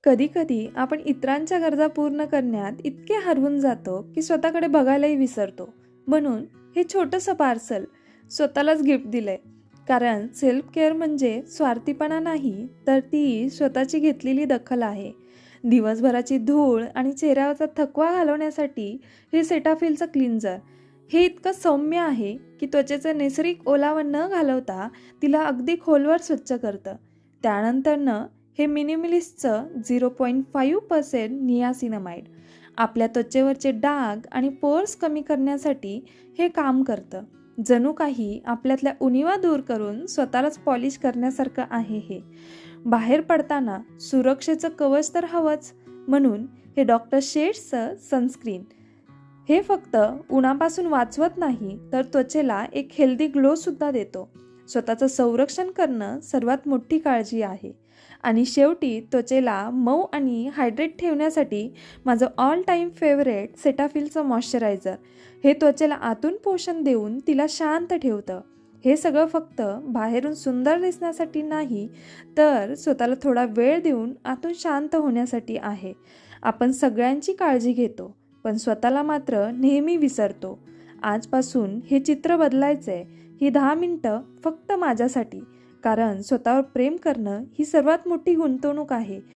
कधी-कधी आपण इतरांच्या गरजा पूर्ण करण्यात इतके हरवून जातो, की स्वतःकडे बघायलाही विसरतो. म्हणून हे छोटंसं पार्सल स्वतःलाच गिफ्ट दिलंय. कारण सेल्फ केअर म्हणजे स्वार्थीपणा नाही, तर ती स्वतःची घेतलेली दखल आहे. दिवसभराची धूळ आणि चेहऱ्यावरचा थकवा घालवण्यासाठी हे सेटाफिलचं क्लिन्झर हे इतकं सौम्य आहे, की त्वचेचं नैसर्गिक ओलावा न घालवता तिला अगदी खोलवर स्वच्छ करतं. त्यानंतरनं हे मिनिमलिस्टचं 0.5% नियासिनामाइड आपल्या त्वचेवरचे डाग आणि पोर्स कमी करण्यासाठी हे काम करतं. जणू काही आपल्यातल्या उणिवा दूर करून स्वतःलाच पॉलिश करण्यासारखं आहे हे. बाहेर पडताना सुरक्षेचं कवच तर हवंच, म्हणून हे डॉक्टर शेड्सचं सनस्क्रीन हे फक्त उन्हापासून वाचवत नाही, तर त्वचेला एक हेल्दी ग्लोसुद्धा देतो. स्वतःचं संरक्षण करणं सर्वात मोठी काळजी आहे. आणि शेवटी त्वचेला मऊ आणि हायड्रेट ठेवण्यासाठी माझं ऑल टाईम फेवरेट सेटाफिलचं मॉइश्चरायझर हे त्वचेला आतून पोषण देऊन तिला शांत ठेवतं. हे सगळं फक्त बाहेरून सुंदर दिसण्यासाठी नाही, तर स्वतःला थोडा वेळ देऊन आतून शांत होण्यासाठी आहे. आपण सगळ्यांची काळजी घेतो, पण स्वतःला मात्र नेहमी विसरतो. आजपासून हे चित्र बदलायचंय. ही 10 मिनिटं फक्त माझ्यासाठी. कारण स्वतःवर प्रेम करणं ही सर्वात मोठी गुंतवणूक आहे.